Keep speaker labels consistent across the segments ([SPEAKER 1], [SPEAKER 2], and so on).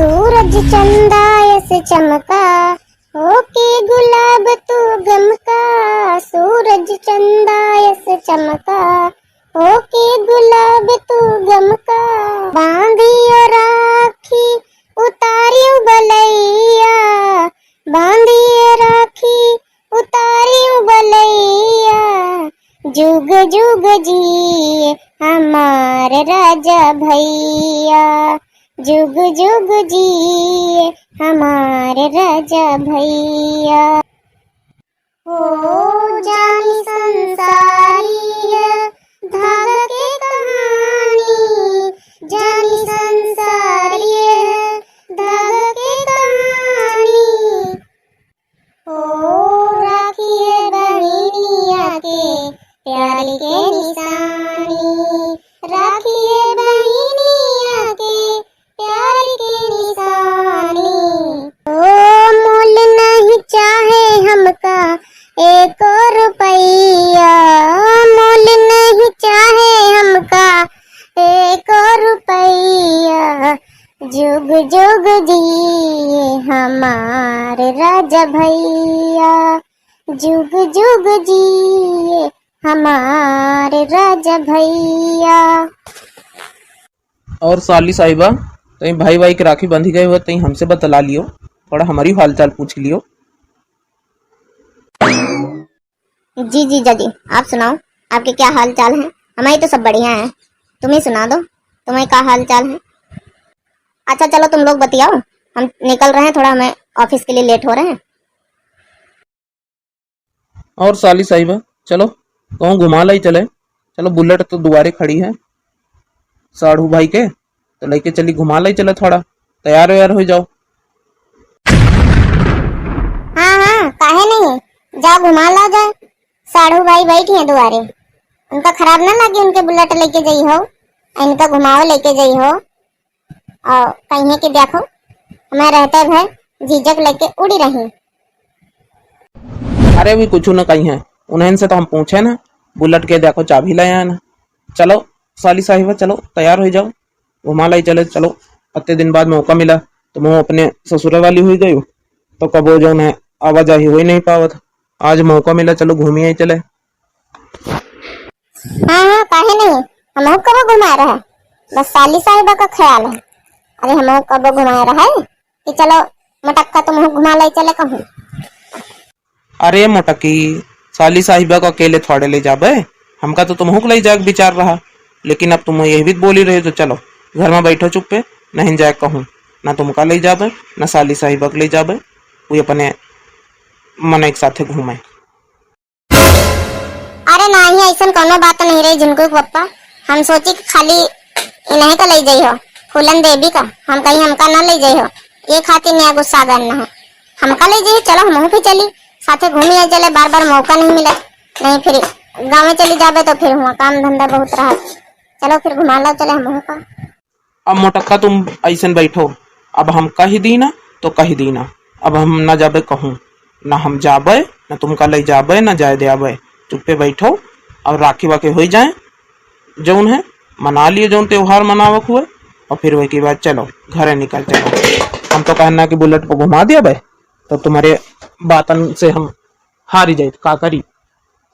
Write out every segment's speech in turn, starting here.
[SPEAKER 1] सूरज चंदा ऐसे चमका, होके गुलाब तू गमका। सूरज चंदा ऐसे चमका, होके गुलाब तू गमका। बांधियो राखी उतारियो बलैया, बांधियो राखी उतारियो बलैया। जुग जुग जिए हमारे राजा भैया, जुग जुग जिए हमारे राजा भैया। हो जानी संसारी है धागा के कहानी, जानी संसारी है धागा के कहानी। हो राखी है बहनिया के प्यार के निशानी, राखी है बहनिया के प्यार के निशानी। ओ मोल नहीं चाहे हमका एक रुपैया, मोल नहीं चाहे हमका एक रुपैया। जुग जुग जिए हमारे राजा भैया, जुग जुग जिए हमारे राजा भैया।
[SPEAKER 2] और साली साहिबा, तई भाई भाई के राखी बंधी गए हुए तई हमसे बतला लियो, थोड़ा हमारी हाल चाल पूछ लियो।
[SPEAKER 1] जी जीजा जी, आप सुनाओ, आपके क्या हाल चाल है? हमारी तो सब बढ़िया है, तुम ही सुना दो, तुम्हें क्या हाल चाल है? अच्छा चलो तुम लोग बतियाओ, हम निकल रहे हैं, थोड़ा हमें ऑफिस के लिए लेट हो रहे हैं।
[SPEAKER 2] और साली साहिबा चलो कहूँ घुमा लाई चले, चलो बुलेट तो दुआरे खड़ी है साढ़ू भाई के, तो लेके चली घुमा लाई चले, थोड़ा तैयार व्यार हो जाओ।
[SPEAKER 1] हाँ हाँ काहे नहीं, जाओ घुमा ला जाए। साढ़ू भाई बैठी हैं दुआरे, उनका खराब ना लगे उनके बुलेट लेके गई हो, इनका घुमाओ लेके गई हो। और कहीं कि देखो मैं रहते भाई झिझक लेके उड़ी रही।
[SPEAKER 2] अरे भी कुछ न कहीं है, उन्हें से तो हम पूछे ना, बुलेट के देखो चाबी लाया ना। चलो साली साहिबा चलो तैयार हो जाओ, घुमा लाई चले। चलो इतने दिन बाद मौका मिला तो मैं अपने ससुर वाली हुई गई, तो कब हो जो है आवाजाही हो ही नहीं पावत, आज मौका मिला, चलो घूमिए ही चले।
[SPEAKER 1] हाँ हाँ काहे नहीं, हम कब घुमा रहा है, बस साली साहिबा का ख्याल है। अरे हम कब घुमा रहा है कि चलो मटक्का तुम घुमा लाई चले कहूँ।
[SPEAKER 2] अरे मोटकी, साली साहिबा को अकेले थोड़े ले जाबे, हमका तो तुमको ले जाए विचार रहा, लेकिन अब तुम यही भी बोली रहे, तो चलो घर में बैठो चुप पे, नहीं जाए कहूँ, ना तुमका ले जाबे ना साली साहिबा को ले जाबे, वो अपने मन एक साथे घूमे।
[SPEAKER 1] अरे नहीं ऐसा कोनो बात नहीं रही जिनको पप्पा, हम सोची कि खाली इन्हें का ले जाई हो, फूलन देवी का, हम कहीं हमका ना ले जाई हो, ये खातिर नया गुस्सा करना है। हमका ले जाइए, चलो हम भी चली साथे घूमिए चले, बार बार मौका नहीं मिला, नहीं फिर गाँव में चली जाबे तो फिर हुआ काम धंधा बहुत रहा, चलो फिर घुमा लो चले हम का।
[SPEAKER 2] अब मोटक्का तुम ऐसे बैठो, अब हम कही दी ना तो कही दी ना, अब हम ना जाबे कहूँ, ना हम जाबे ना तुमका ले जाबे ना जाए दे, चुप्पे बैठो और राखी वाखी हो जाए, जौन है मना लिए, जौन त्योहार मनावक हुए, और फिर वही के बाद चलो घरे निकल चलो। हम तो कहना कि बुलेट को घुमा दिया भाई, तो तुम्हारे बातन से हम हारी जाए, का करी,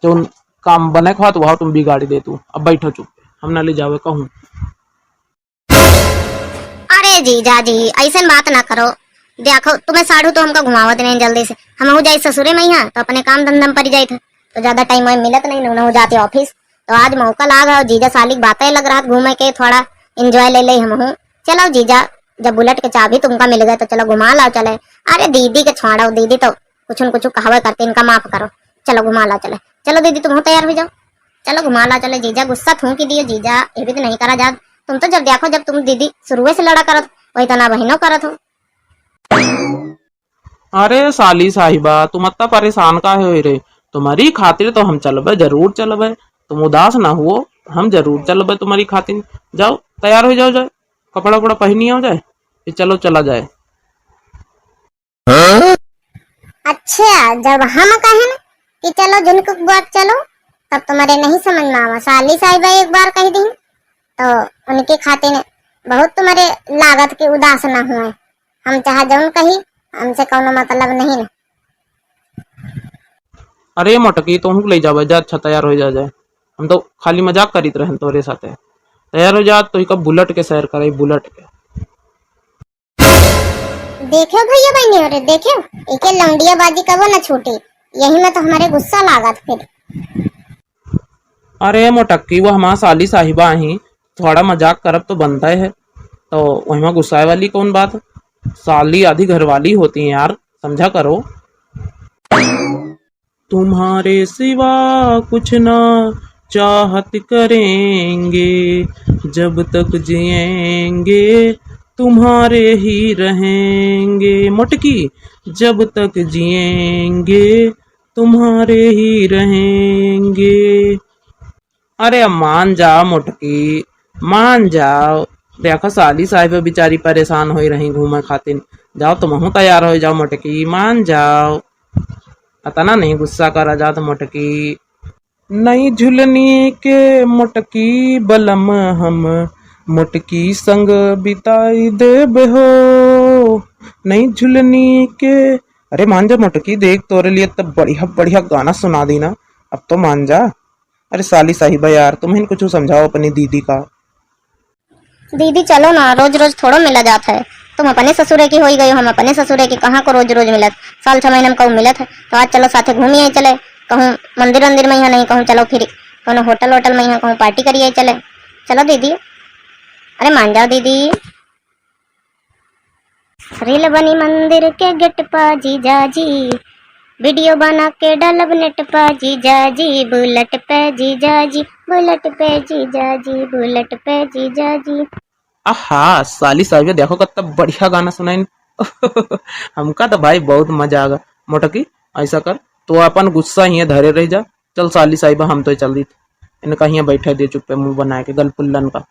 [SPEAKER 2] जौन काम बने खा तो वह तुम बिगाड़ी दे तू। अब बैठो चुप, हम ना ले जावे कहूँ।
[SPEAKER 1] अरे जीजा जी ऐसे बात ना करो, देखो तुम्हें साढ़ू तो हमको घुमावत नहीं जल्दी से, हम जाए ससुरे में यहाँ तो अपने काम धंधा पर जाए थे, तो ज्यादा टाइम मिलत नहीं, न जाते ऑफिस, तो आज मौका लागा, जीजा साली बातें लग रहा घूमे के, थोड़ा एंजॉय ले ले हम। चलो जीजा, जब बुलेट के चाबी तुमका मिल गए तो चलो घुमा ला चले। अरे दीदी के छोड़ो, दीदी तो कुछ न कुछ कहवा करते, इनका माफ करो, चलो घुमा ला चले। चलो दीदी तुम तैयार हो जाओ, चलो घुमा ला चले। जीजा गुस्सा थू की दियो जीजा, ये भी तो नहीं करा जा, तुम तो जब देखो जब तुम दीदी शुरू से लड़ा करत वही तो ना बहनों करत हो।
[SPEAKER 2] अरे साली साहिबा तुम इतना परेशान का हो रे, तुम्हारी खातिर तो हम चलबे, जरूर चलबे, तुम उदास ना हुओ, हम जरूर चलबे तुम्हारी खातिर। जाओ तैयार हो जाओ, जाए कपड़ा वपड़ा पहनी हो जाए, फिर चलो चला जाए।
[SPEAKER 1] अच्छा जब हम कहे ना कि चलो जिनको बात चलो, तब तुम्हारे नहीं समझ में आवा। साली साहिबा एक बार कह दी तो उनके खाते ने बहुत तुम्हारे लागत के उदास ना हुए, हम चाह जाऊन कहीं, हमसे कौनो मतलब नहीं ना।
[SPEAKER 2] अरे मोटकी तुम ले जाबे जा, अच्छा तैयार हो जा जाए। हम तो खाली मजाक करीत रहे तोरे साथे। तैयार हो जा तो इका बुलेट के सैर करे, बुलेट के।
[SPEAKER 1] देखो भैया बहनी हो रे, देखो इके लौंडिया बाजी कबो न छूटी। यही में तो हमारे गुस्सा लागत फिर।
[SPEAKER 2] अरे मोटक्की वो हमारा साली साहिबा ही, थोड़ा मजाक करब तो बनता है, तो वही में गुस्साए वाली कौन बात है? साली आधी घरवाली होती है यार, समझा करो। तुम्हारे सिवा कुछ ना चाहत करेंगे, जब तक जिएंगे तुम्हारे ही रहेंगे। मोटकी, जब तक जिएंगे तुम्हारे ही रहेंगे। अरे अब मान जाओ मोटकी, मान जाओ। देखो साली साहिब बेचारी परेशान हो रही घूमे खातिर। जाओ तुम हूँ तैयार हो जाओ मोटकी, मान जाओ। अतना नहीं गुस्सा करा जा तो मोटकी। नहीं झुलनी के मोटकी बलम हम, मोटकी संग बिताई देब हो। नहीं झुलनी के, अरे मान जा मोटकी, देख तोरे लिए तब बढ़िया बढ़िया गाना सुना दी ना, अब तो मान जा। अरे साली साहिबा यार, तुम्हें कुछ समझाओ अपनी दीदी का।
[SPEAKER 1] दीदी चलो ना, रोज रोज थोड़ो मिला जाता है। तुम अपने ससुरे की हो गई हो, हम अपने ससुरे की, कहाँ को रोज रोज मिलत। साल 6 महीने में कहूँ मिलत है, तो आज चलो साथे घूमिए चले। कहूँ मंदिर वंदिर में यहाँ नहीं, कहूँ चलो फिर कहूँ होटल वोटल में यहाँ, कहूँ पार्टी करिए चले। चलो दीदी, अरे मान जाओ दीदी। रील बनी मंदिर के गेट पा जीजा जी, वीडियो बना के डालब नेट पा जीजा जी। बुलेट पे जीजा जी, बुलेट पे जीजा जी, बुलेट पे जीजा जी।
[SPEAKER 2] आहा साली साहिबा देखो कितना बढ़िया गाना सुनाई। हमका तो भाई बहुत मजा आ गया। मोटकी ऐसा कर, तो अपन गुस्सा ही धरे रह जा। चल साली साहिबा हम तो चल दी, इनका ही बैठे दे चुप पे मुंह बना के गलपुल्लन का।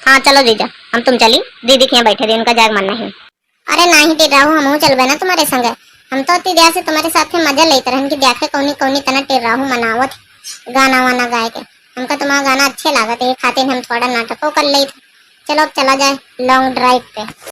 [SPEAKER 1] हाँ चलो जीजा, हम तुम चली, दीदी के यहाँ बैठे थे, उनका जाग मन नहीं। अरे नहीं टेर राहू, हम चलबे ना तुम्हारे संग। हम तो अति से तुम्हारे साथ में मजा लेते रहन कि देखे कौनी कौनी तना टेर राहू मनावत गाना वाना गाय के। हमका तुम्हारा गाना अच्छे लागत है, खातिर हम थोड़ा नाटकों कर ले थे। चलो अब चला जाए लॉन्ग ड्राइव पे।